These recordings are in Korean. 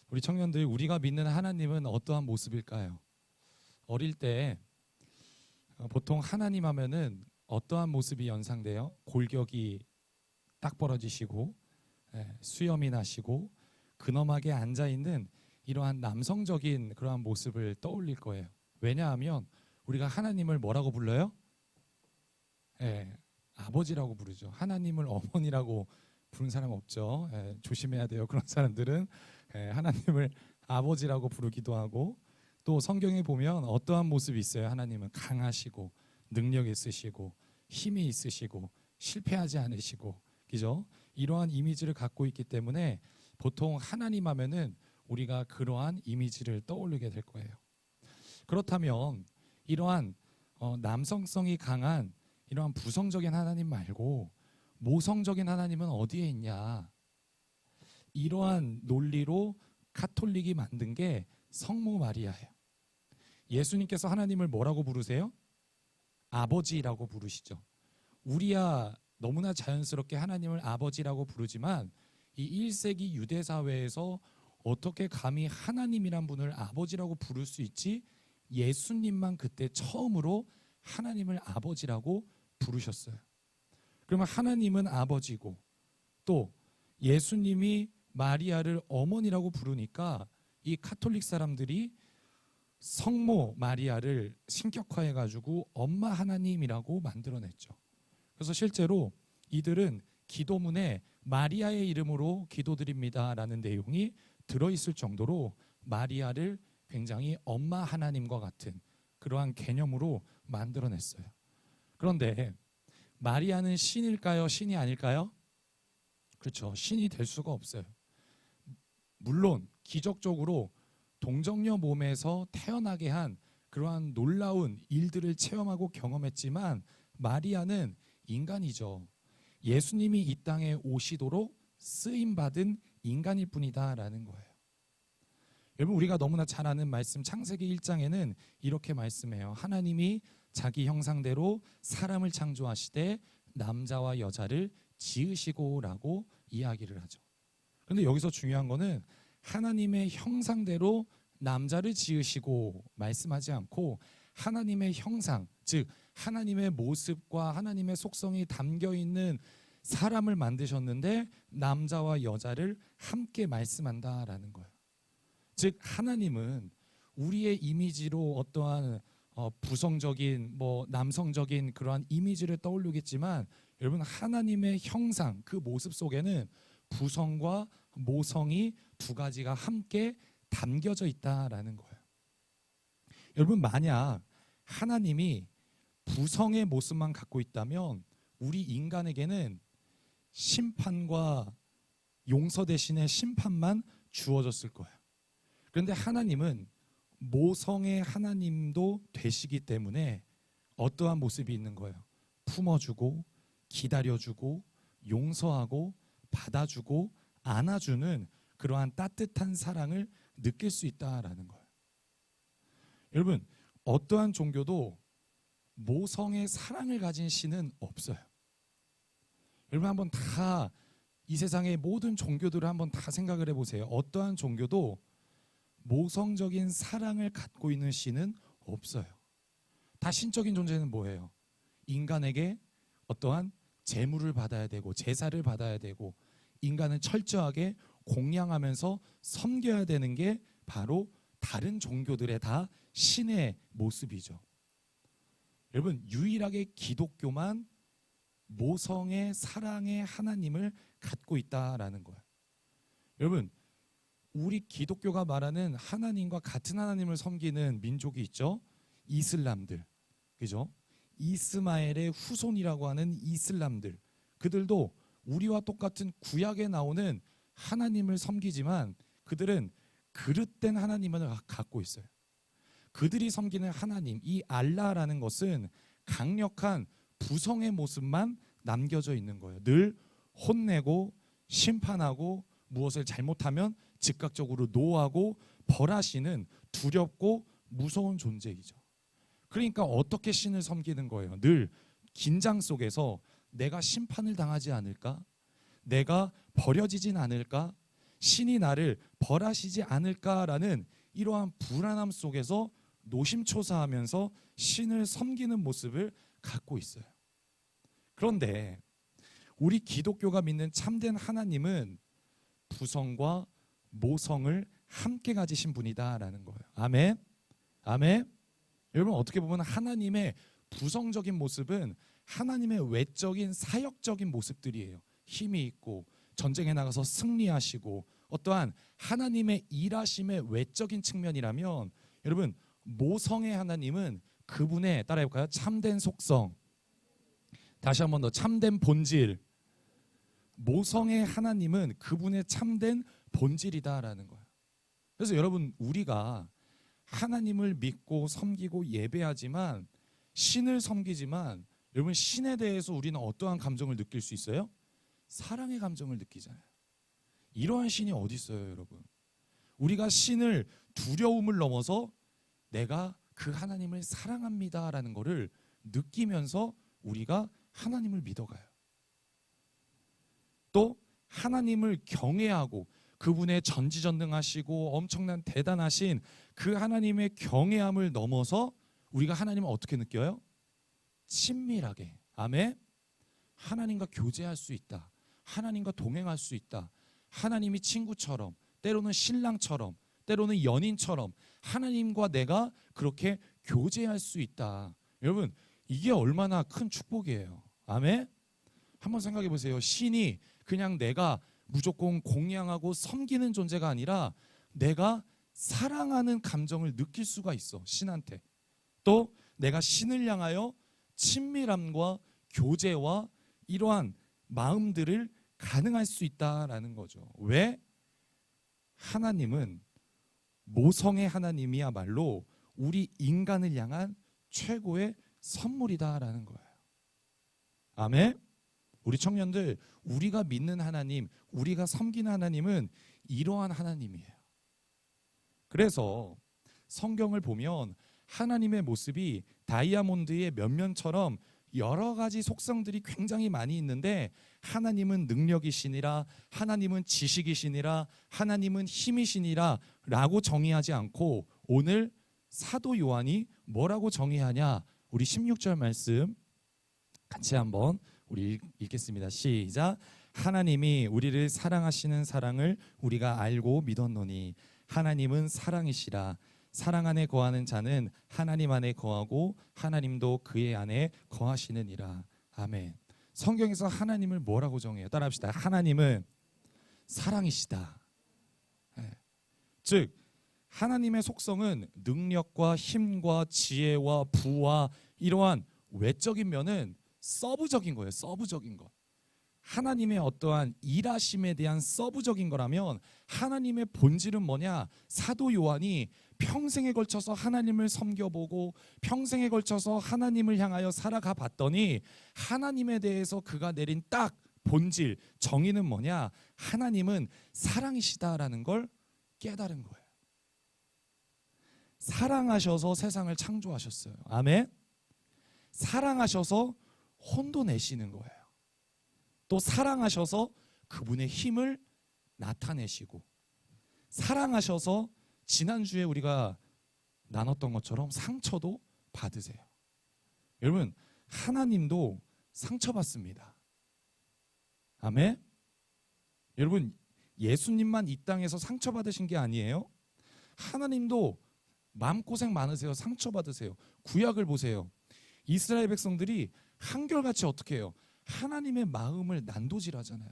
우리 청년들, 우리가 믿는 하나님은 어떠한 모습일까요? 어릴 때 보통 하나님 하면은 어떠한 모습이 연상돼요? 골격이 딱 벌어지시고 수염이 나시고 근엄하게 앉아있는 이러한 남성적인 그러한 모습을 떠올릴 거예요. 왜냐하면 우리가 하나님을 뭐라고 불러요? 아버지라고 부르죠. 하나님을 어머니라고 부른 사람 없죠. 조심해야 돼요. 그런 사람들은 하나님을 아버지라고 부르기도 하고, 또 성경에 보면 어떠한 모습이 있어요? 하나님은 강하시고 능력 있으시고 힘이 있으시고 실패하지 않으시고, 그죠? 이러한 이미지를 갖고 있기 때문에 보통 하나님 하면은 우리가 그러한 이미지를 떠올리게 될 거예요. 그렇다면 이러한 남성성이 강한 이러한 부성적인 하나님 말고 모성적인 하나님은 어디에 있냐? 이러한 논리로 카톨릭이 만든 게 성모 마리아예요. 예수님께서 하나님을 뭐라고 부르세요? 아버지라고 부르시죠. 우리야 너무나 자연스럽게 하나님을 아버지라고 부르지만 이 1세기 유대 사회에서 어떻게 감히 하나님이란 분을 아버지라고 부를 수 있지? 예수님만 그때 처음으로 하나님을 아버지라고 부르셨어요. 그러면 하나님은 아버지고 또 예수님이 마리아를 어머니라고 부르니까 이 카톨릭 사람들이 성모 마리아를 신격화해가지고 엄마 하나님이라고 만들어냈죠. 그래서 실제로 이들은 기도문에 마리아의 이름으로 기도드립니다라는 내용이 들어있을 정도로 마리아를 굉장히 엄마 하나님과 같은 그러한 개념으로 만들어냈어요. 그런데 마리아는 신일까요? 신이 아닐까요? 그렇죠. 신이 될 수가 없어요. 물론 기적적으로 동정녀 몸에서 태어나게 한 그러한 놀라운 일들을 체험하고 경험했지만 마리아는 인간이죠. 예수님이 이 땅에 오시도록 쓰임받은 인간일 뿐이다라는 거예요. 여러분, 우리가 너무나 잘 아는 말씀 창세기 1장에는 이렇게 말씀해요. 하나님이 자기 형상대로 사람을 창조하시되 남자와 여자를 지으시고라고 이야기를 하죠. 그런데 여기서 중요한 거는 하나님의 형상대로 남자를 지으시고 말씀하지 않고 하나님의 형상, 즉 하나님의 모습과 하나님의 속성이 담겨 있는 사람을 만드셨는데 남자와 여자를 함께 말씀한다라는 거예요. 즉 하나님은 우리의 이미지로 어떠한 부성적인 남성적인 그러한 이미지를 떠올리겠지만 여러분, 하나님의 형상, 그 모습 속에는 부성과 모성이 두 가지가 함께 담겨져 있다라는 거예요. 여러분, 만약 하나님이 부성의 모습만 갖고 있다면 우리 인간에게는 심판과 용서 대신에 심판만 주어졌을 거예요. 그런데 하나님은 모성의 하나님도 되시기 때문에 어떠한 모습이 있는 거예요? 품어주고 기다려주고 용서하고 받아주고 안아주는 그러한 따뜻한 사랑을 느낄 수 있다라는 거예요. 여러분, 어떠한 종교도 모성의 사랑을 가진 신은 없어요. 여러분, 한번 다 이 세상의 모든 종교들을 한번 다 생각을 해보세요. 어떠한 종교도 모성적인 사랑을 갖고 있는 신은 없어요. 다 신적인 존재는 뭐예요? 인간에게 어떠한 제물을 받아야 되고 제사를 받아야 되고 인간은 철저하게 공양하면서 섬겨야 되는 게 바로 다른 종교들의 다 신의 모습이죠. 여러분, 유일하게 기독교만 모성의 사랑의 하나님을 갖고 있다라는 거예요. 여러분, 우리 기독교가 말하는 하나님과 같은 하나님을 섬기는 민족이 있죠. 이슬람들, 그죠? 이스마엘의 후손이라고 하는 이슬람들, 그들도 우리와 똑같은 구약에 나오는 하나님을 섬기지만 그들은 그릇된 하나님을 갖고 있어요. 그들이 섬기는 하나님, 이 알라라는 것은 강력한 부성의 모습만 남겨져 있는 거예요. 늘 혼내고 심판하고 무엇을 잘못하면 즉각적으로 노하고 벌하시는 두렵고 무서운 존재이죠. 그러니까 어떻게 신을 섬기는 거예요? 늘 긴장 속에서 내가 심판을 당하지 않을까? 내가 버려지진 않을까? 신이 나를 벌하시지 않을까라는 이러한 불안함 속에서 노심초사하면서 신을 섬기는 모습을 갖고 있어요. 그런데 우리 기독교가 믿는 참된 하나님은 부성과 모성을 함께 가지신 분이다라는 거예요. 아멘. 아멘. 여러분, 어떻게 보면 하나님의 부성적인 모습은 하나님의 외적인 사역적인 모습들이에요. 힘이 있고 전쟁에 나가서 승리하시고 어떠한 하나님의 일하심의 외적인 측면이라면, 여러분, 모성의 하나님은 그분의, 따라해볼까요? 참된 속성, 다시 한 번 더, 참된 본질. 모성의 하나님은 그분의 참된 본질이다라는 거예요. 그래서 여러분, 우리가 하나님을 믿고 섬기고 예배하지만, 신을 섬기지만, 여러분, 신에 대해서 우리는 어떠한 감정을 느낄 수 있어요? 사랑의 감정을 느끼잖아요. 이러한 신이 어디 있어요, 여러분? 우리가 신을 두려움을 넘어서 내가 그 하나님을 사랑합니다라는 것을 느끼면서 우리가 하나님을 믿어가요. 또 하나님을 경외하고 그분의 전지전능하시고 엄청난 대단하신 그 하나님의 경외함을 넘어서 우리가 하나님을 어떻게 느껴요? 친밀하게. 아멘. 하나님과 교제할 수 있다. 하나님과 동행할 수 있다. 하나님이 친구처럼, 때로는 신랑처럼, 때로는 연인처럼 하나님과 내가 그렇게 교제할 수 있다. 여러분, 이게 얼마나 큰 축복이에요. 아멘. 한번 생각해 보세요. 신이 그냥 내가 무조건 공양하고 섬기는 존재가 아니라 내가 사랑하는 감정을 느낄 수가 있어, 신한테. 또 내가 신을 향하여 친밀함과 교제와 이러한 마음들을 가능할 수 있다라는 거죠. 왜? 하나님은, 모성의 하나님이야말로 우리 인간을 향한 최고의 선물이다라는 거예요. 아멘. 우리 청년들, 우리가 믿는 하나님, 우리가 섬기는 하나님은 이러한 하나님이에요. 그래서 성경을 보면 하나님의 모습이 다이아몬드의 면면처럼 여러 가지 속성들이 굉장히 많이 있는데, 하나님은 능력이시니라, 하나님은 지식이시니라, 하나님은 힘이시니라 라고 정의하지 않고, 오늘 사도 요한이 뭐라고 정의하냐, 우리 16절 말씀 같이 한번 우리 읽겠습니다. 시작. 하나님이 우리를 사랑하시는 사랑을 우리가 알고 믿었노니 하나님은 사랑이시라. 사랑 안에 거하는 자는 하나님 안에 거하고 하나님도 그의 안에 거하시느니라. 아멘. 성경에서 하나님을 뭐라고 정해요? 따라합시다. 하나님은 사랑이시다. 즉 하나님의 속성은 능력과 힘과 지혜와 부와 이러한 외적인 면은 서브적인 거예요. 서브적인 것. 하나님의 어떠한 일하심에 대한 서브적인 거라면, 하나님의 본질은 뭐냐? 사도 요한이 평생에 걸쳐서 하나님을 섬겨보고 평생에 걸쳐서 하나님을 향하여 살아가 봤더니 하나님에 대해서 그가 내린 딱 본질, 정의는 뭐냐? 하나님은 사랑이시다라는 걸 깨달은 거예요. 사랑하셔서 세상을 창조하셨어요. 아멘. 사랑하셔서 혼도 내시는 거예요. 또 사랑하셔서 그분의 힘을 나타내시고, 사랑하셔서 지난주에 우리가 나눴던 것처럼 상처도 받으세요. 여러분, 하나님도 상처받습니다. 아멘. 여러분, 예수님만 이 땅에서 상처받으신 게 아니에요. 하나님도 마음고생 많으세요. 상처받으세요. 구약을 보세요. 이스라엘 백성들이 한결같이 어떻게 해요? 하나님의 마음을 난도질하잖아요.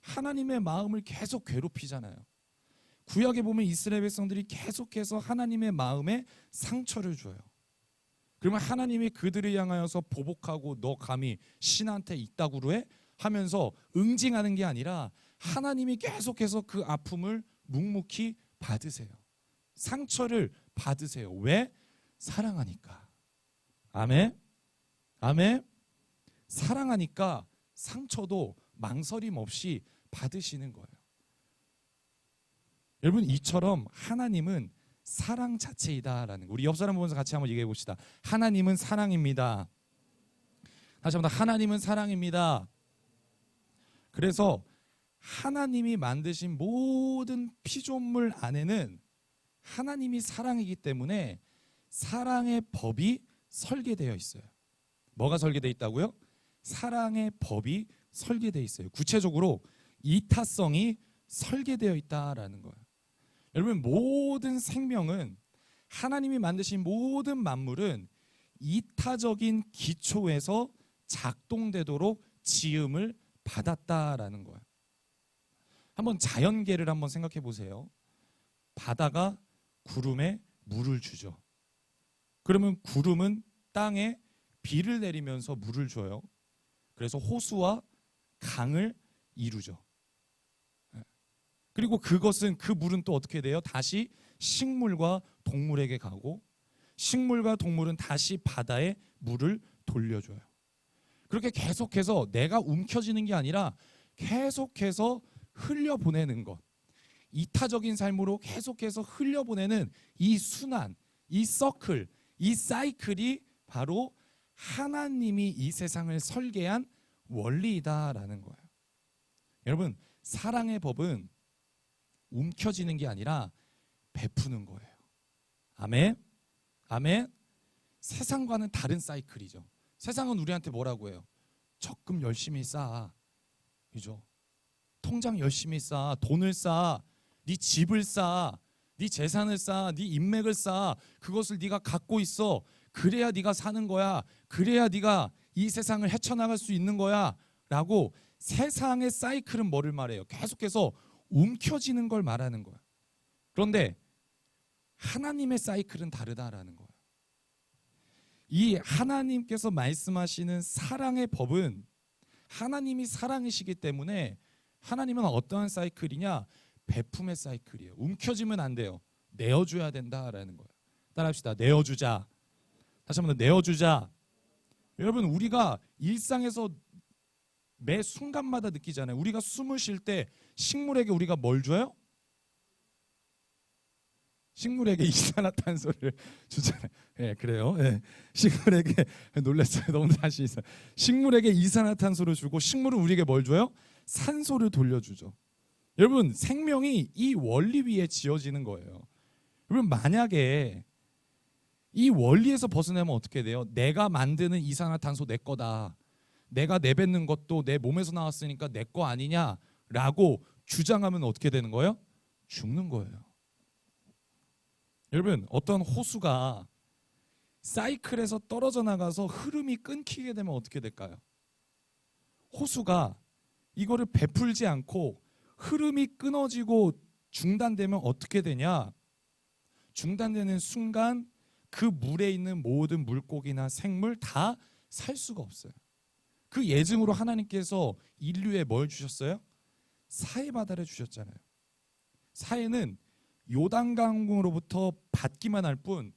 하나님의 마음을 계속 괴롭히잖아요. 구약에 보면 이스라엘 백성들이 계속해서 하나님의 마음에 상처를 줘요. 그러면 하나님이 그들을 향하여서 보복하고 너 감히 신한테 이따구로 해? 하면서 응징하는 게 아니라 하나님이 계속해서 그 아픔을 묵묵히 받으세요. 상처를 받으세요. 왜? 사랑하니까. 아멘. 아멘. 사랑하니까 상처도 망설임 없이 받으시는 거예요. 여러분, 이처럼 하나님은 사랑 자체이다라는 거. 우리 옆 사람 보면서 같이 한번 얘기해 봅시다. 하나님은 사랑입니다. 다시 한번 하나님은 사랑입니다. 그래서 하나님이 만드신 모든 피조물 안에는 하나님이 사랑이기 때문에 사랑의 법이 설계되어 있어요. 뭐가 설계되어 있다고요? 사랑의 법이 설계되어 있어요. 구체적으로 이타성이 설계되어 있다라는 거예요. 여러분, 모든 생명은, 하나님이 만드신 모든 만물은 이타적인 기초에서 작동되도록 지음을 받았다라는 거예요. 한번 자연계를 한번 생각해 보세요. 바다가 구름에 물을 주죠. 그러면 구름은 땅에 비를 내리면서 물을 줘요. 그래서 호수와 강을 이루죠. 그리고 그것은, 그 물은 또 어떻게 돼요? 다시 식물과 동물에게 가고, 식물과 동물은 다시 바다에 물을 돌려줘요. 그렇게 계속해서 내가 움켜쥐는 게 아니라 계속해서 흘려보내는 것, 이타적인 삶으로 계속해서 흘려보내는 이 순환, 이 서클, 이 사이클이 바로 하나님이 이 세상을 설계한 원리이다라는 거예요. 여러분, 사랑의 법은 움켜쥐는 게 아니라 베푸는 거예요. 아멘? 아멘? 세상과는 다른 사이클이죠. 세상은 우리한테 뭐라고 해요? 적금 열심히 쌓아, 그죠? 통장 열심히 쌓아, 돈을 쌓아, 네 집을 쌓아, 네 재산을 쌓아, 네 인맥을 쌓아, 그것을 네가 갖고 있어. 그래야 네가 사는 거야. 그래야 네가 이 세상을 헤쳐나갈 수 있는 거야 라고 세상의 사이클은 뭐를 말해요? 계속해서 움켜쥐는 걸 말하는 거야. 그런데 하나님의 사이클은 다르다라는 거야. 이 하나님께서 말씀하시는 사랑의 법은, 하나님이 사랑이시기 때문에 하나님은 어떠한 사이클이냐? 베품의 사이클이에요. 움켜쥐면 안 돼요. 내어줘야 된다라는 거예요. 따라합시다. 내어주자. 다시 한번 더, 내어주자. 여러분, 우리가 일상에서 매 순간마다 느끼잖아요. 우리가 숨을 쉴 때 식물에게 우리가 뭘 줘요? 식물에게 이산화탄소를 주잖아요. 예, 그래요. 예. 식물에게 놀랐어요. 너무 다시 있어요. 식물에게 이산화탄소를 주고, 식물은 우리에게 뭘 줘요? 산소를 돌려주죠. 여러분, 생명이 이 원리 위에 지어지는 거예요. 여러분, 만약에 이 원리에서 벗어나면 어떻게 돼요? 내가 만드는 이산화탄소 내 거다, 내가 내뱉는 것도 내 몸에서 나왔으니까 내 거 아니냐라고 주장하면 어떻게 되는 거예요? 죽는 거예요. 여러분, 어떤 호수가 사이클에서 떨어져 나가서 흐름이 끊기게 되면 어떻게 될까요? 호수가 이거를 베풀지 않고 흐름이 끊어지고 중단되면 어떻게 되냐? 중단되는 순간 그 물에 있는 모든 물고기나 생물 다 살 수가 없어요. 그 예증으로 하나님께서 인류에 뭘 주셨어요? 사해바다를 주셨잖아요. 사해는 요단강으로부터 받기만 할 뿐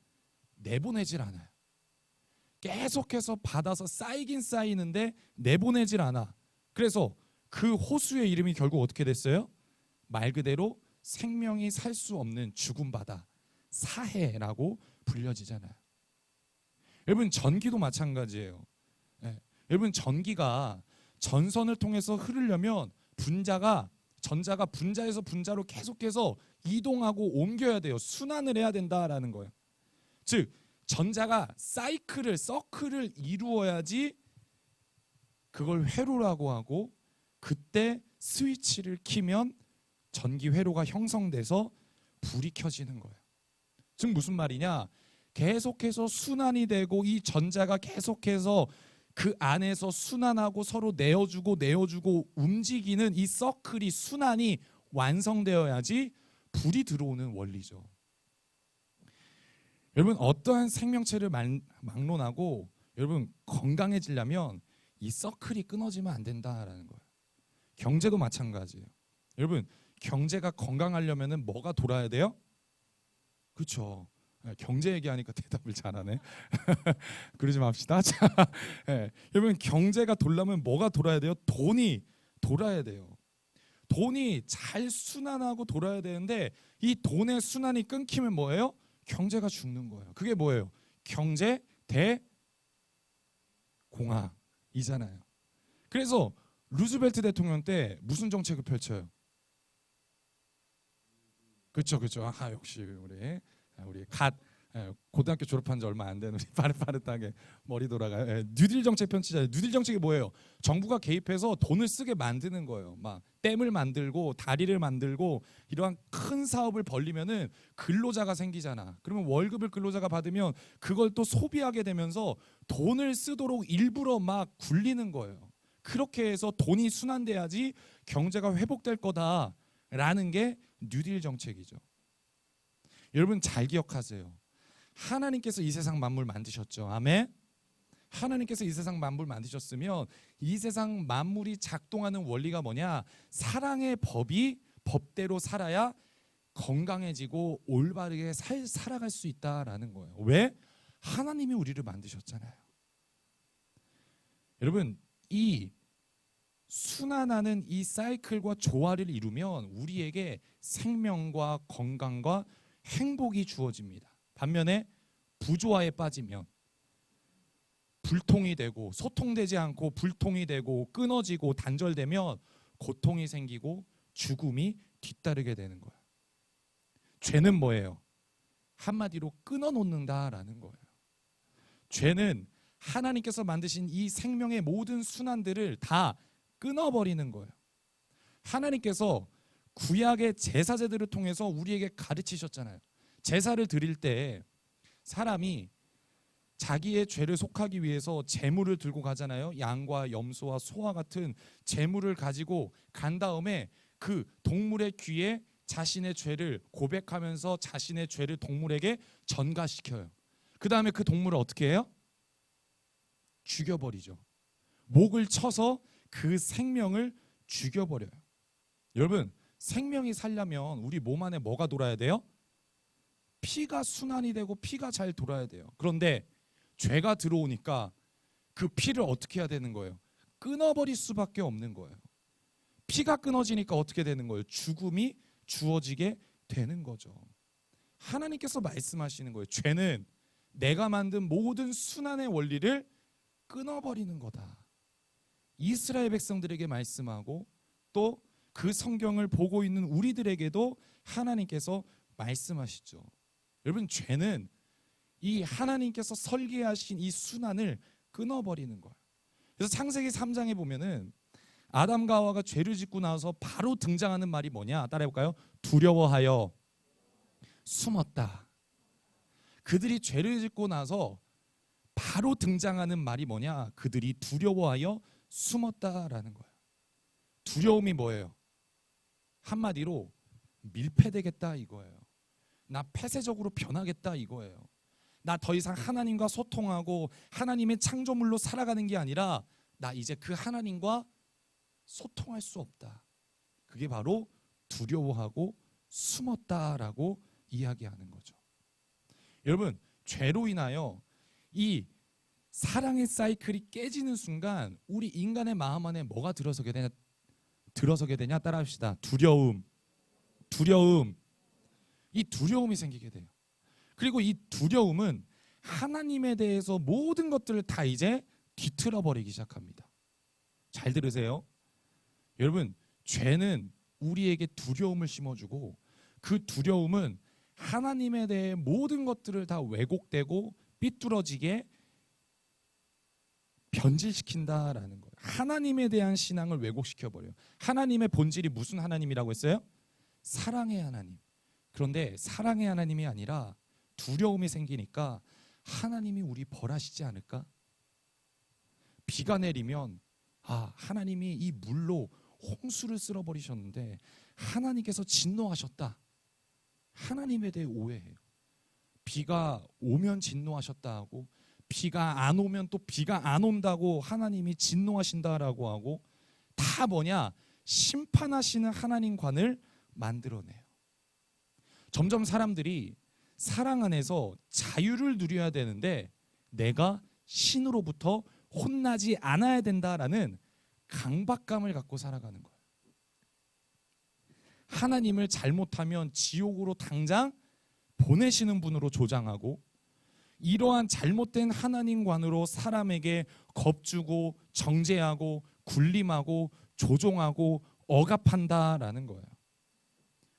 내보내질 않아요. 계속해서 받아서 쌓이긴 쌓이는데 내보내질 않아. 그래서 그 호수의 이름이 결국 어떻게 됐어요? 말 그대로 생명이 살 수 없는 죽은 바다, 사해라고 불려지잖아요. 여러분, 전기도 마찬가지예요. 네. 여러분, 전기가 전선을 통해서 흐르려면 전자가 분자에서 분자로 계속해서 이동하고 옮겨야 돼요. 순환을 해야 된다라는 거예요. 즉, 전자가 서클을 이루어야지 그걸 회로라고 하고, 그때 스위치를 키면 전기 회로가 형성돼서 불이 켜지는 거예요. 즉 무슨 말이냐? 계속해서 순환이 되고 이 전자가 계속해서 그 안에서 순환하고 서로 내어주고 움직이는 이 서클이, 순환이 완성되어야지 불이 들어오는 원리죠. 여러분, 어떠한 생명체를 막론하고 여러분 건강해지려면 이 서클이 끊어지면 안 된다라는 거예요. 경제도 마찬가지예요. 여러분, 경제가 건강하려면 뭐가 돌아야 돼요? 그렇죠. 경제 얘기하니까 대답을 잘하네. 그러지 맙시다. 자, 네. 여러분, 경제가 돌려면 뭐가 돌아야 돼요? 돈이 돌아야 돼요. 돈이 잘 순환하고 돌아야 되는데 이 돈의 순환이 끊기면 뭐예요? 경제가 죽는 거예요. 그게 뭐예요? 경제 대공황이잖아요. 그래서 루즈벨트 대통령 때 무슨 정책을 펼쳐요? 그렇죠, 그렇죠. 아 역시 우리 고등학교 졸업한 지 얼마 안 된 우리 빠릇빠릇하게 머리 돌아가요. 뉴딜 정책 펼치잖아요. 뉴딜 정책이 뭐예요? 정부가 개입해서 돈을 쓰게 만드는 거예요. 막 댐을 만들고 다리를 만들고 이러한 큰 사업을 벌리면은 근로자가 생기잖아. 그러면 월급을 근로자가 받으면 그걸 또 소비하게 되면서 돈을 쓰도록 일부러 막 굴리는 거예요. 그렇게 해서 돈이 순환돼야지 경제가 회복될 거다라는 게 뉴딜 정책이죠. 여러분 잘 기억하세요. 하나님께서 이 세상 만물 만드셨죠. 아멘. 하나님께서 이 세상 만물 만드셨으면 이 세상 만물이 작동하는 원리가 뭐냐? 사랑의 법대로 살아야 건강해지고 올바르게 살아갈 수 있다라는 거예요. 왜? 하나님이 우리를 만드셨잖아요. 여러분 이 순환하는 이 사이클과 조화를 이루면 우리에게 생명과 건강과 행복이 주어집니다. 반면에 부조화에 빠지면 불통이 되고 소통되지 않고 불통이 되고 끊어지고 단절되면 고통이 생기고 죽음이 뒤따르게 되는 거예요. 죄는 뭐예요? 한마디로 끊어놓는다라는 거예요. 죄는 하나님께서 만드신 이 생명의 모든 순환들을 다 끊어버리는 거예요. 하나님께서 구약의 제사제들을 통해서 우리에게 가르치셨잖아요. 제사를 드릴 때 사람이 자기의 죄를 속하기 위해서 제물을 들고 가잖아요. 양과 염소와 소와 같은 제물을 가지고 간 다음에 그 동물의 귀에 자신의 죄를 고백하면서 자신의 죄를 동물에게 전가시켜요. 그 다음에 그 동물을 어떻게 해요? 죽여버리죠. 목을 쳐서 그 생명을 죽여버려요. 여러분 생명이 살려면 우리 몸 안에 뭐가 돌아야 돼요? 피가 순환이 되고 피가 잘 돌아야 돼요. 그런데 죄가 들어오니까 그 피를 어떻게 해야 되는 거예요? 끊어버릴 수밖에 없는 거예요. 피가 끊어지니까 어떻게 되는 거예요? 죽음이 주어지게 되는 거죠. 하나님께서 말씀하시는 거예요. 죄는 내가 만든 모든 순환의 원리를 끊어버리는 거다. 이스라엘 백성들에게 말씀하고 또 그 성경을 보고 있는 우리들에게도 하나님께서 말씀하시죠. 여러분 죄는 이 하나님께서 설계하신 이 순환을 끊어버리는 거예요. 그래서 창세기 3장에 보면은 아담과 하와가 죄를 짓고 나서 바로 등장하는 말이 뭐냐? 따라해볼까요? 두려워하여 숨었다. 그들이 죄를 짓고 나서 바로 등장하는 말이 뭐냐? 그들이 두려워하여 숨었다라는 거예요. 두려움이 뭐예요? 한마디로 밀폐되겠다 이거예요. 나 폐쇄적으로 변하겠다 이거예요. 나 더 이상 하나님과 소통하고 하나님의 창조물로 살아가는 게 아니라 나 이제 그 하나님과 소통할 수 없다. 그게 바로 두려워하고 숨었다라고 이야기하는 거죠. 여러분 죄로 인하여 이 사랑의 사이클이 깨지는 순간 우리 인간의 마음 안에 뭐가 들어서게 되냐 따라합시다. 두려움. 이 두려움이 생기게 돼요. 그리고 이 두려움은 하나님에 대해서 모든 것들을 다 이제 뒤틀어 버리기 시작합니다. 잘 들으세요. 여러분 죄는 우리에게 두려움을 심어주고 그 두려움은 하나님에 대해 모든 것들을 다 왜곡되고 삐뚤어지게 변질시킨다라는 거예요. 하나님에 대한 신앙을 왜곡시켜버려요. 하나님의 본질이 무슨 하나님이라고 했어요? 사랑의 하나님. 그런데 사랑의 하나님이 아니라 두려움이 생기니까 하나님이 우리 벌하시지 않을까? 비가 내리면 하나님이 이 물로 홍수를 쓸어버리셨는데 하나님께서 진노하셨다. 하나님에 대해 오해해요. 비가 오면 진노하셨다 하고 비가 안 오면 또 비가 안 온다고 하나님이 진노하신다라고 하고 다 뭐냐? 심판하시는 하나님관을 만들어내요. 점점 사람들이 사랑 안에서 자유를 누려야 되는데 내가 신으로부터 혼나지 않아야 된다라는 강박감을 갖고 살아가는 거예요. 하나님을 잘못하면 지옥으로 당장 보내시는 분으로 조장하고 이러한 잘못된 하나님관으로 사람에게 겁주고 정죄하고 굴림하고 조종하고 억압한다라는 거예요.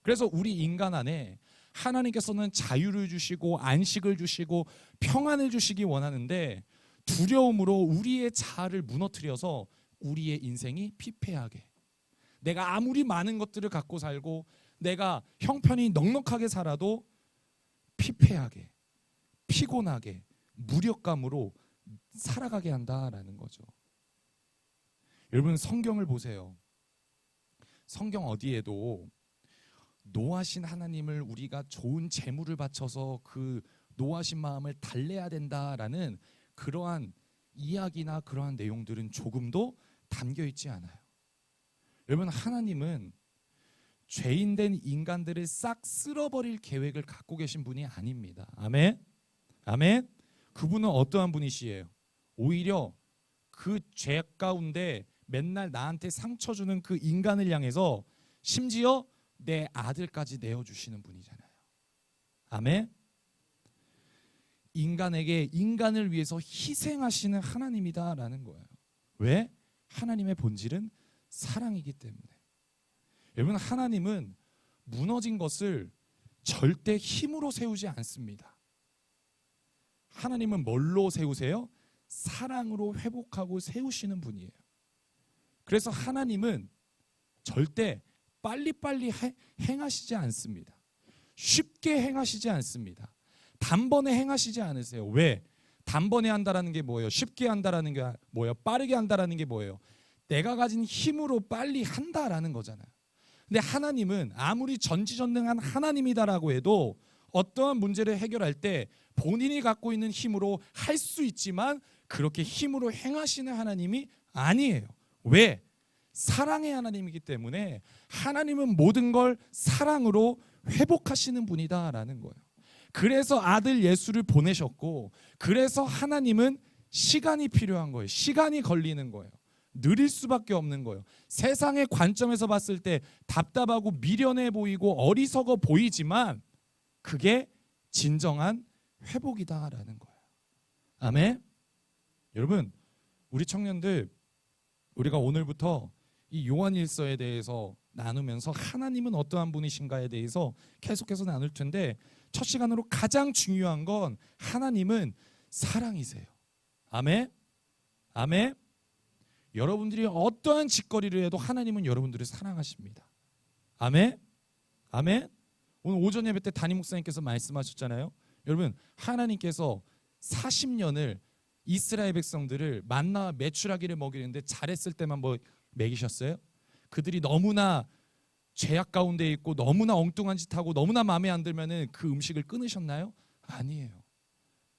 그래서 우리 인간 안에 하나님께서는 자유를 주시고 안식을 주시고 평안을 주시기 원하는데 두려움으로 우리의 자아를 무너뜨려서 우리의 인생이 피폐하게, 내가 아무리 많은 것들을 갖고 살고 내가 형편이 넉넉하게 살아도 피폐하게, 피곤하게, 무력감으로 살아가게 한다라는 거죠. 여러분, 성경을 보세요. 성경 어디에도 노하신 하나님을 우리가 좋은 재물을 바쳐서 그 노하신 마음을 달래야 된다라는 그러한 이야기나 그러한 내용들은 조금도 담겨 있지 않아요. 여러분, 하나님은 죄인된 인간들을 싹 쓸어버릴 계획을 갖고 계신 분이 아닙니다. 아멘? 아멘? 그분은 어떠한 분이시에요? 오히려 그 죄 가운데 맨날 나한테 상처 주는 그 인간을 향해서 심지어 내 아들까지 내어주시는 분이잖아요. 아멘? 인간에게 인간을 위해서 희생하시는 하나님이다라는 거예요. 왜? 하나님의 본질은 사랑이기 때문에. 여러분, 하나님은 무너진 것을 절대 힘으로 세우지 않습니다. 하나님은 뭘로 세우세요? 사랑으로 회복하고 세우시는 분이에요. 그래서 하나님은 절대 빨리빨리 행하시지 않습니다. 쉽게 행하시지 않습니다. 단번에 행하시지 않으세요. 왜? 단번에 한다라는 게 뭐예요? 쉽게 한다라는 게 뭐예요? 빠르게 한다라는 게 뭐예요? 내가 가진 힘으로 빨리 한다라는 거잖아요. 근데 하나님은 아무리 전지전능한 하나님이다라고 해도 어떠한 문제를 해결할 때 본인이 갖고 있는 힘으로 할 수 있지만 그렇게 힘으로 행하시는 하나님이 아니에요. 왜? 사랑의 하나님이기 때문에 하나님은 모든 걸 사랑으로 회복하시는 분이다라는 거예요. 그래서 아들 예수를 보내셨고, 그래서 하나님은 시간이 필요한 거예요. 시간이 걸리는 거예요. 느릴 수밖에 없는 거예요. 세상의 관점에서 봤을 때 답답하고 미련해 보이고 어리석어 보이지만 그게 진정한 회복이다라는 거예요. 아멘. 여러분, 우리 청년들, 우리가 오늘부터 이 요한일서에 대해서 나누면서 하나님은 어떠한 분이신가에 대해서 계속해서 나눌 텐데, 첫 시간으로 가장 중요한 건 하나님은 사랑이세요. 아멘. 아멘. 여러분들이 어떠한 짓거리를 해도 하나님은 여러분들을 사랑하십니다. 아멘. 아멘. 오늘 오전 예배 때 담임 목사님께서 말씀하셨잖아요. 여러분, 하나님께서 40년을 이스라엘 백성들을 만나와 메추라기를 먹이는데 잘했을 때만 뭐 먹이셨어요? 그들이 너무나 죄악 가운데 있고 너무나 엉뚱한 짓 하고 너무나 마음에 안 들면은 그 음식을 끊으셨나요? 아니에요.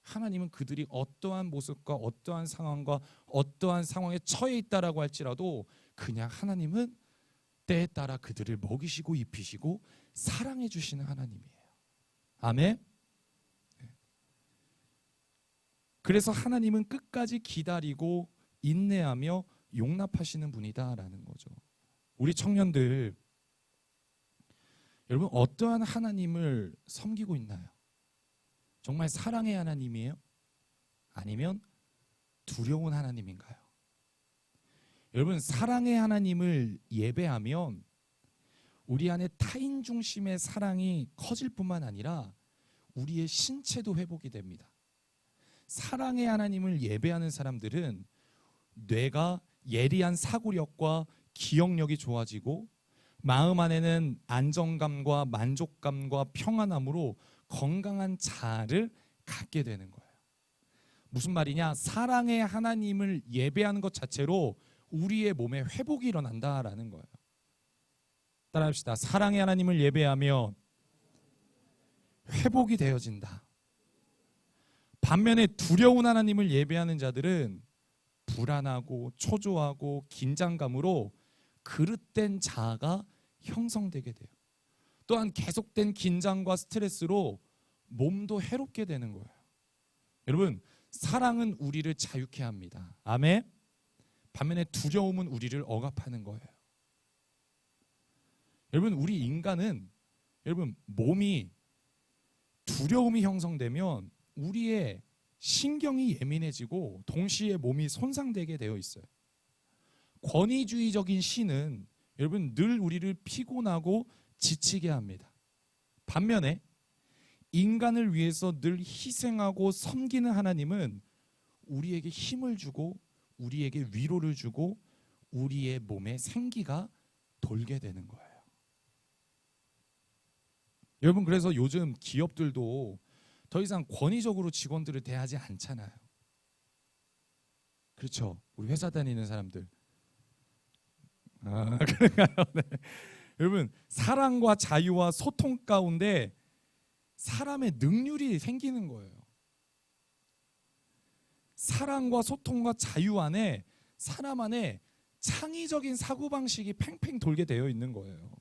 하나님은 그들이 어떠한 모습과 어떠한 상황과 어떠한 상황에 처해 있다라고 할지라도 그냥 하나님은 때에 따라 그들을 먹이시고 입히시고 사랑해 주시는 하나님이에요. 아멘. 그래서 하나님은 끝까지 기다리고 인내하며 용납하시는 분이다라는 거죠. 우리 청년들, 여러분, 어떠한 하나님을 섬기고 있나요? 정말 사랑의 하나님이에요? 아니면 두려운 하나님인가요? 여러분, 사랑의 하나님을 예배하면 우리 안에 타인 중심의 사랑이 커질 뿐만 아니라 우리의 신체도 회복이 됩니다. 사랑의 하나님을 예배하는 사람들은 뇌가 예리한 사고력과 기억력이 좋아지고 마음 안에는 안정감과 만족감과 평안함으로 건강한 자아를 갖게 되는 거예요. 무슨 말이냐? 사랑의 하나님을 예배하는 것 자체로 우리의 몸에 회복이 일어난다라는 거예요. 따라합시다. 사랑의 하나님을 예배하며 회복이 되어진다. 반면에 두려운 하나님을 예배하는 자들은 불안하고 초조하고 긴장감으로 그릇된 자아가 형성되게 돼요. 또한 계속된 긴장과 스트레스로 몸도 해롭게 되는 거예요. 여러분, 사랑은 우리를 자유케 합니다. 아멘. 반면에 두려움은 우리를 억압하는 거예요. 여러분, 우리 인간은 몸이 두려움이 형성되면 우리의 신경이 예민해지고 동시에 몸이 손상되게 되어 있어요. 권위주의적인 신은 여러분 늘 우리를 피곤하고 지치게 합니다. 반면에 인간을 위해서 늘 희생하고 섬기는 하나님은 우리에게 힘을 주고 우리에게 위로를 주고 우리의 몸에 생기가 돌게 되는 거예요. 여러분, 그래서 요즘 기업들도 더 이상 권위적으로 직원들을 대하지 않잖아요. 그렇죠? 우리 회사 다니는 사람들. 그런가요? 네. 여러분, 사랑과 자유와 소통 가운데 사람의 능률이 생기는 거예요. 사랑과 소통과 자유 안에 사람 안에 창의적인 사고방식이 팽팽 돌게 되어 있는 거예요.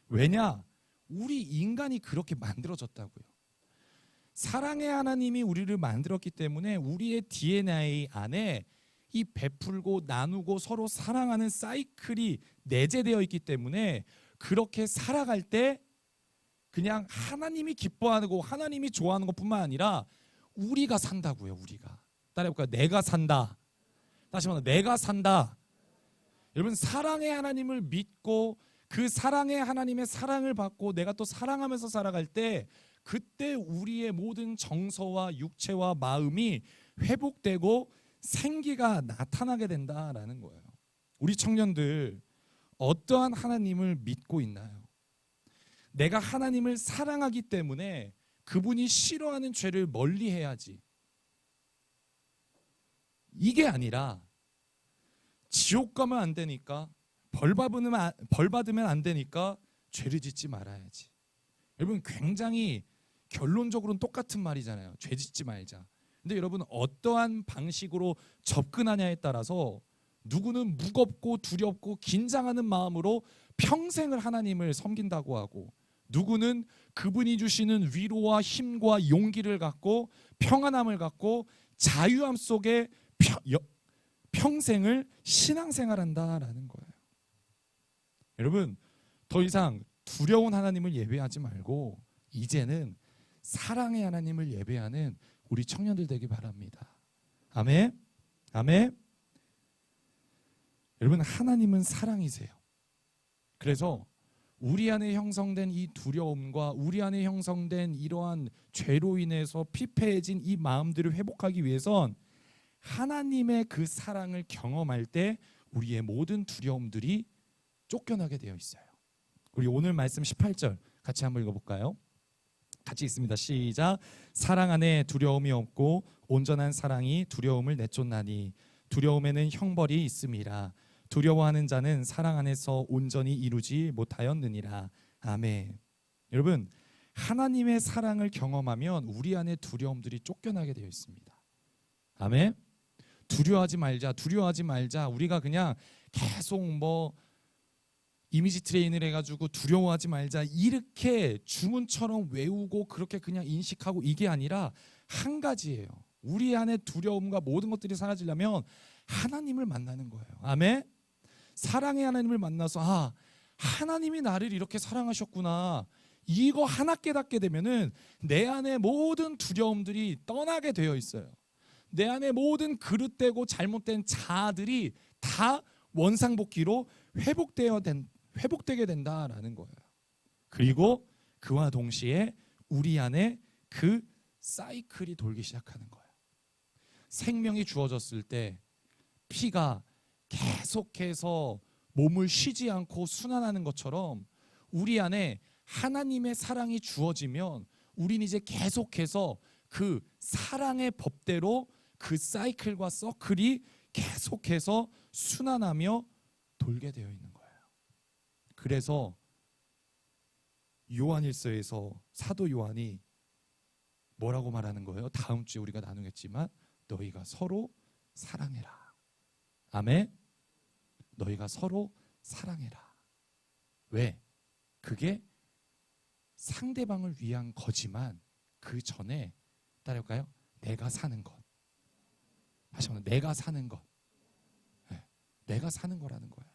왜냐? 우리 인간이 그렇게 만들어졌다고요. 사랑의 하나님이 우리를 만들었기 때문에 우리의 DNA 안에 이 베풀고 나누고 서로 사랑하는 사이클이 내재되어 있기 때문에 그렇게 살아갈 때 그냥 하나님이 기뻐하고 하나님이 좋아하는 것뿐만 아니라 우리가 산다고요. 우리가 따라해볼까요? 내가 산다. 다시 말해 내가 산다. 여러분, 사랑의 하나님을 믿고 그 사랑의 하나님의 사랑을 받고 내가 또 사랑하면서 살아갈 때 그때 우리의 모든 정서와 육체와 마음이 회복되고 생기가 나타나게 된다라는 거예요. 우리 청년들 어떠한 하나님을 믿고 있나요? 내가 하나님을 사랑하기 때문에 그분이 싫어하는 죄를 멀리해야지, 이게 아니라 지옥 가면 안 되니까 벌 받으면 안 되니까 죄를 짓지 말아야지. 여러분, 굉장히 결론적으로는 똑같은 말이잖아요. 죄 짓지 말자. 근데 여러분, 어떠한 방식으로 접근하냐에 따라서 누구는 무겁고 두렵고 긴장하는 마음으로 평생을 하나님을 섬긴다고 하고, 누구는 그분이 주시는 위로와 힘과 용기를 갖고 평안함을 갖고 자유함 속에 평생을 신앙생활한다라는 거예요. 여러분, 더 이상 두려운 하나님을 예배하지 말고 이제는 사랑의 하나님을 예배하는 우리 청년들 되기 바랍니다. 아멘. 아멘. 여러분, 하나님은 사랑이세요. 그래서 우리 안에 형성된 이 두려움과 우리 안에 형성된 이러한 죄로 인해서 피폐해진 이 마음들을 회복하기 위해선 하나님의 그 사랑을 경험할 때 우리의 모든 두려움들이 쫓겨나게 되어 있어요. 우리 오늘 말씀 18절 같이 한번 읽어볼까요? 같이 읽습니다. 시작. 사랑 안에 두려움이 없고 온전한 사랑이 두려움을 내쫓나니 두려움에는 형벌이 있음이라. 두려워하는 자는 사랑 안에서 온전히 이루지 못하였느니라. 아멘. 여러분, 하나님의 사랑을 경험하면 우리 안에 두려움들이 쫓겨나게 되어 있습니다. 아멘. 두려워하지 말자, 두려워하지 말자. 우리가 그냥 계속 이미지 트레이닝을 해가지고 두려워하지 말자 이렇게 주문처럼 외우고 그렇게 그냥 인식하고, 이게 아니라 한 가지예요. 우리 안에 두려움과 모든 것들이 사라지려면 하나님을 만나는 거예요. 아멘. 사랑의 하나님을 만나서 하나님이 나를 이렇게 사랑하셨구나, 이거 하나 깨닫게 되면은 내 안에 모든 두려움들이 떠나게 되어 있어요. 내 안에 모든 그릇되고 잘못된 자아들이 다 원상복귀로 회복되게 된다라는 거예요. 그리고 그와 동시에 우리 안에 그 사이클이 돌기 시작하는 거예요. 생명이 주어졌을 때 피가 계속해서 몸을 쉬지 않고 순환하는 것처럼 우리 안에 하나님의 사랑이 주어지면 우린 이제 계속해서 그 사랑의 법대로 그 사이클과 서클이 계속해서 순환하며 돌게 되어 있는 거예요. 그래서 요한일서에서 사도 요한이 뭐라고 말하는 거예요? 다음 주에 우리가 나누겠지만 너희가 서로 사랑해라. 아멘. 너희가 서로 사랑해라. 왜? 그게 상대방을 위한 거지만 그 전에 따라할까요? 내가 사는 것. 다시 말해 내가 사는 것. 네, 내가 사는 거라는 거예요.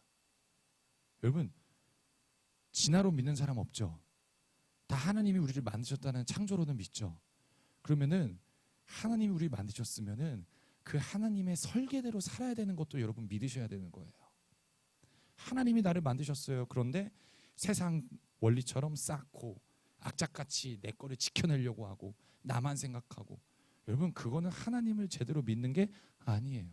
여러분, 진화로 믿는 사람 없죠? 다 하나님이 우리를 만드셨다는 창조로는 믿죠? 그러면은 하나님이 우리를 만드셨으면은 그 하나님의 설계대로 살아야 되는 것도 여러분 믿으셔야 되는 거예요. 하나님이 나를 만드셨어요. 그런데 세상 원리처럼 쌓고 악착같이 내 거를 지켜내려고 하고 나만 생각하고, 여러분 그거는 하나님을 제대로 믿는 게 아니에요.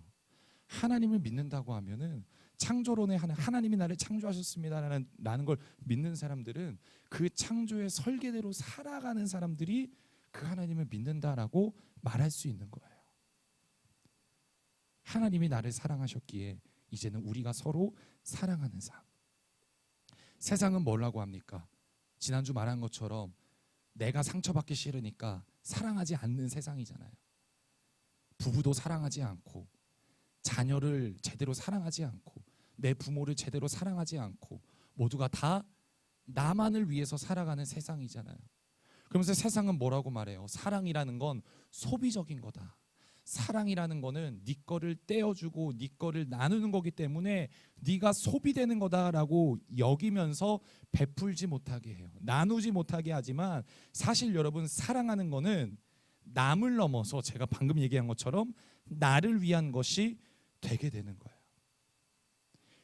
하나님을 믿는다고 하면은 창조론에 하나님이 나를 창조하셨습니다라는 걸 믿는 사람들은 그 창조의 설계대로 살아가는 사람들이 그 하나님을 믿는다라고 말할 수 있는 거예요. 하나님이 나를 사랑하셨기에 이제는 우리가 서로 사랑하는 삶. 세상은 뭐라고 합니까? 지난주 말한 것처럼 내가 상처받기 싫으니까 사랑하지 않는 세상이잖아요. 부부도 사랑하지 않고, 자녀를 제대로 사랑하지 않고, 내 부모를 제대로 사랑하지 않고, 모두가 다 나만을 위해서 살아가는 세상이잖아요. 그러면서 세상은 뭐라고 말해요? 사랑이라는 건 소비적인 거다. 사랑이라는 거는 네 거를 떼어주고 네 거를 나누는 거기 때문에 네가 소비되는 거다라고 여기면서 베풀지 못하게 해요. 나누지 못하게 하지만 사실 여러분, 사랑하는 거는 남을 넘어서 제가 방금 얘기한 것처럼 나를 위한 것이 되게 되는 거예요.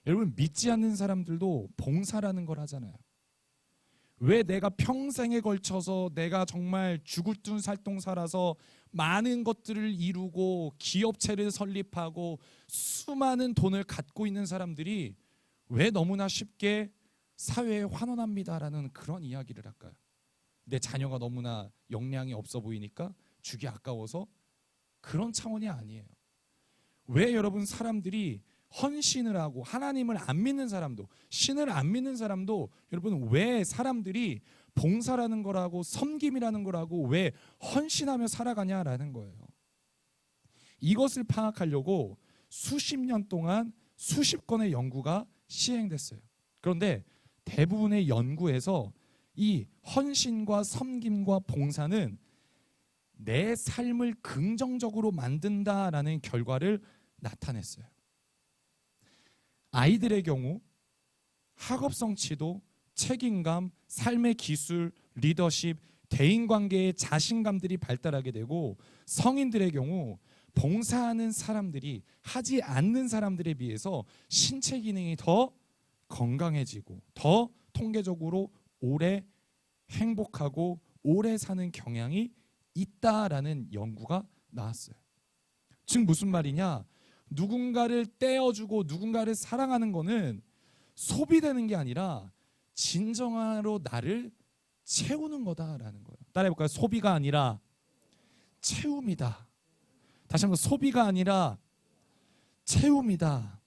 여러분, 믿지 않는 사람들도 봉사라는 걸 하잖아요. 왜 내가 평생에 걸쳐서 내가 정말 죽을 둥 살둥 살아서 많은 것들을 이루고 기업체를 설립하고 수많은 돈을 갖고 있는 사람들이 왜 너무나 쉽게 사회에 환원합니다라는 그런 이야기를 할까요? 내 자녀가 너무나 역량이 없어 보이니까 주기 아까워서? 그런 차원이 아니에요. 왜 여러분 사람들이 헌신을 하고, 하나님을 안 믿는 사람도, 신을 안 믿는 사람도 여러분 왜 사람들이 봉사라는 거라고 섬김이라는 거라고 왜 헌신하며 살아가냐라는 거예요. 이것을 파악하려고 수십 년 동안 수십 건의 연구가 시행됐어요. 그런데 대부분의 연구에서 이 헌신과 섬김과 봉사는 내 삶을 긍정적으로 만든다라는 결과를 나타냈어요. 아이들의 경우 학업 성취도, 책임감, 삶의 기술, 리더십, 대인관계의 자신감들이 발달하게 되고, 성인들의 경우 봉사하는 사람들이 하지 않는 사람들에 비해서 신체 기능이 더 건강해지고 더 통계적으로 오래 행복하고 오래 사는 경향이 있다라는 연구가 나왔어요. 즉 무슨 말이냐? 누군가를 떼어주고 누군가를 사랑하는 거는 소비되는 게 아니라 진정으로 나를 채우는 거다라는 거예요. 따라해볼까요? 소비가 아니라 채움이다. 다시 한번, 소비가 아니라 채움이다.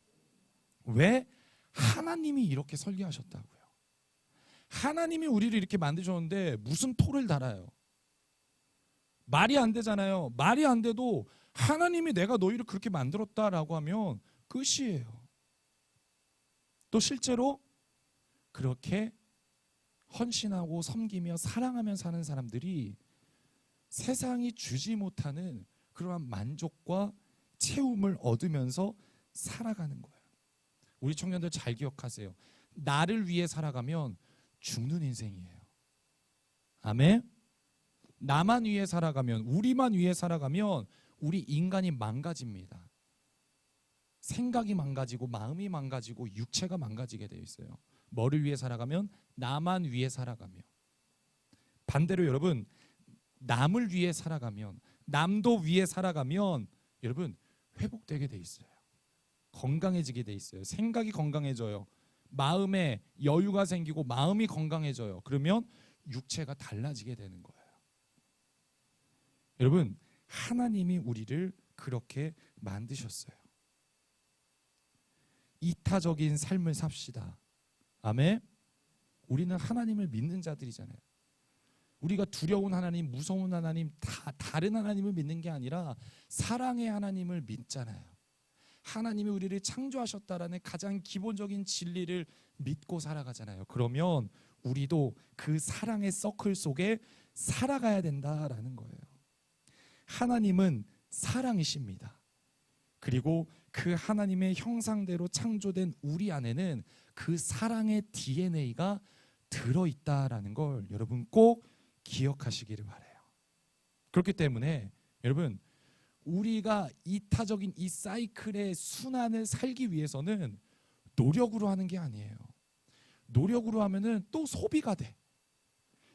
왜? 하나님이 이렇게 설계하셨다고요. 하나님이 우리를 이렇게 만드셨는데 무슨 토를 달아요? 말이 안 되잖아요. 말이 안 돼도 하나님이 내가 너희를 그렇게 만들었다라고 하면 끝이에요. 또 실제로 그렇게 헌신하고 섬기며 사랑하며 사는 사람들이 세상이 주지 못하는 그러한 만족과 채움을 얻으면서 살아가는 거예요. 우리 청년들 잘 기억하세요. 나를 위해 살아가면 죽는 인생이에요. 아멘. 나만 위해 살아가면, 우리만 위해 살아가면 우리 인간이 망가집니다. 생각이 망가지고 마음이 망가지고 육체가 망가지게 되어 있어요. 뭐를 위해 살아가면? 나만 위해 살아가며. 반대로 여러분, 남을 위해 살아가면, 남도 위해 살아가면 여러분 회복되게 돼 있어요. 건강해지게 돼 있어요. 생각이 건강해져요. 마음에 여유가 생기고 마음이 건강해져요. 그러면 육체가 달라지게 되는 거예요. 여러분, 하나님이 우리를 그렇게 만드셨어요. 이타적인 삶을 삽시다. 아멘. 우리는 하나님을 믿는 자들이잖아요. 우리가 두려운 하나님, 무서운 하나님, 다른 하나님을 믿는 게 아니라 사랑의 하나님을 믿잖아요. 하나님이 우리를 창조하셨다라는 가장 기본적인 진리를 믿고 살아가잖아요. 그러면 우리도 그 사랑의 서클 속에 살아가야 된다라는 거예요. 하나님은 사랑이십니다. 그리고 그 하나님의 형상대로 창조된 우리 안에는 그 사랑의 DNA가 들어있다라는 걸 여러분 꼭 기억하시기를 바라요. 그렇기 때문에 여러분, 우리가 이타적인 이 사이클의 순환을 살기 위해서는 노력으로 하는 게 아니에요. 노력으로 하면은 또 소비가 돼.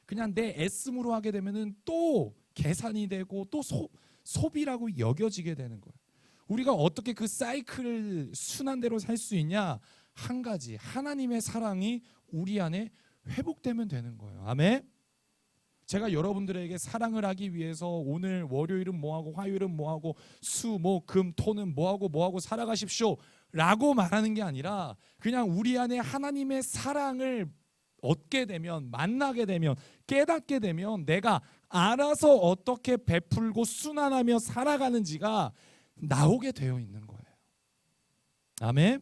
그냥 내 애씀으로 하게 되면은 또 계산이 되고 또 소비라고 여겨지게 되는 거예요. 우리가 어떻게 그 사이클을 순환대로 살 수 있냐? 한 가지, 하나님의 사랑이 우리 안에 회복되면 되는 거예요. 아멘. 제가 여러분들에게 사랑을 하기 위해서 오늘 월요일은 뭐하고 화요일은 뭐하고 수, 목, 금, 토는 뭐하고 살아가십시오 라고 말하는 게 아니라 그냥 우리 안에 하나님의 사랑을 얻게 되면, 만나게 되면, 깨닫게 되면 내가 알아서 어떻게 베풀고 순환하며 살아가는지가 나오게 되어 있는 거예요. 아멘.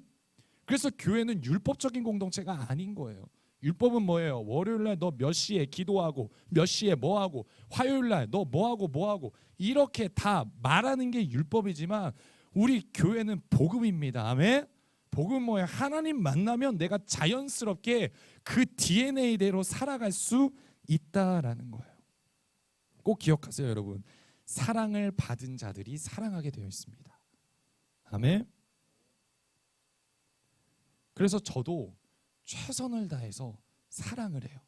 그래서 교회는 율법적인 공동체가 아닌 거예요. 율법은 뭐예요? 월요일날 너 몇 시에 기도하고 몇 시에 뭐하고, 화요일날 너 뭐하고 이렇게 다 말하는 게 율법이지만 우리 교회는 복음입니다. 아멘. 복음은 뭐예요? 하나님 만나면 내가 자연스럽게 그 DNA대로 살아갈 수 있다라는 거예요. 꼭 기억하세요, 여러분. 사랑을 받은 자들이 사랑하게 되어 있습니다. 아멘. 그래서 저도 최선을 다해서 사랑을 해요.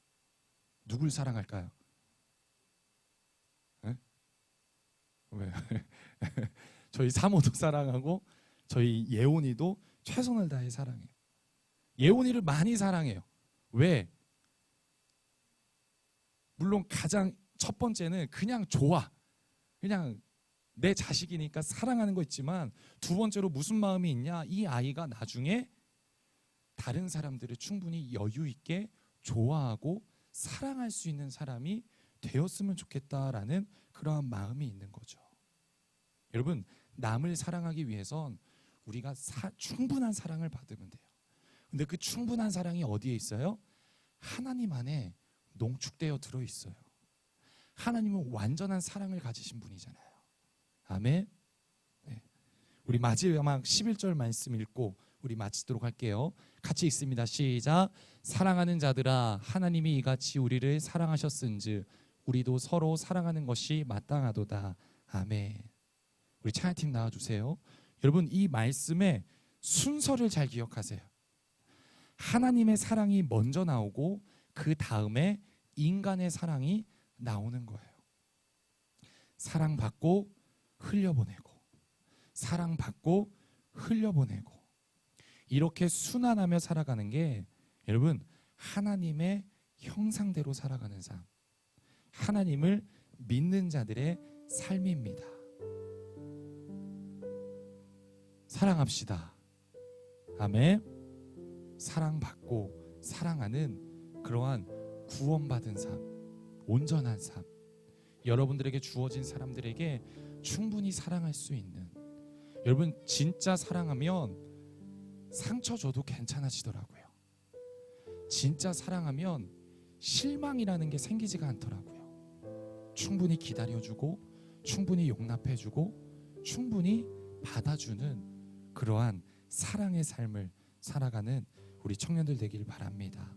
누굴 사랑할까요? 네? 왜? 저희 사모도 사랑하고 저희 예원이도 최선을 다해 사랑해요. 예원이를 많이 사랑해요. 왜? 물론 가장 첫 번째는 그냥 좋아. 그냥 내 자식이니까 사랑하는 거 있지만 두 번째로 무슨 마음이 있냐? 이 아이가 나중에 다른 사람들을 충분히 여유 있게 좋아하고 사랑할 수 있는 사람이 되었으면 좋겠다라는 그러한 마음이 있는 거죠. 여러분, 남을 사랑하기 위해선 우리가 충분한 사랑을 받으면 돼요. 근데 그 충분한 사랑이 어디에 있어요? 하나님 안에 농축되어 들어 있어요. 하나님은 완전한 사랑을 가지신 분이잖아요. 아멘. 네. 우리 마지막 11절 말씀 읽고 우리 마치도록 할게요. 같이 읽습니다. 시작. 사랑하는 자들아, 하나님이 이같이 우리를 사랑하셨은즉 우리도 서로 사랑하는 것이 마땅하도다. 아멘. 우리 찬양팀 나와주세요. 여러분, 이 말씀의 순서를 잘 기억하세요. 하나님의 사랑이 먼저 나오고 그 다음에 인간의 사랑이 나오는 거예요. 사랑받고 흘려보내고, 사랑받고 흘려보내고, 이렇게 순환하며 살아가는 게 여러분 하나님의 형상대로 살아가는 삶, 하나님을 믿는 자들의 삶입니다. 사랑합시다. 아멘. 사랑받고 사랑하는 그러한 구원받은 삶, 온전한 삶, 여러분들에게 주어진 사람들에게 충분히 사랑할 수 있는, 여러분 진짜 사랑하면 상처 줘도 괜찮아지더라고요. 진짜 사랑하면 실망이라는 게 생기지가 않더라고요. 충분히 기다려주고 충분히 용납해주고 충분히 받아주는 그러한 사랑의 삶을 살아가는 우리 청년들 되길 바랍니다.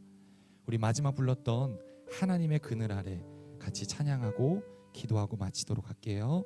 우리 마지막 불렀던 하나님의 그늘 아래 같이 찬양하고 기도하고 마치도록 할게요.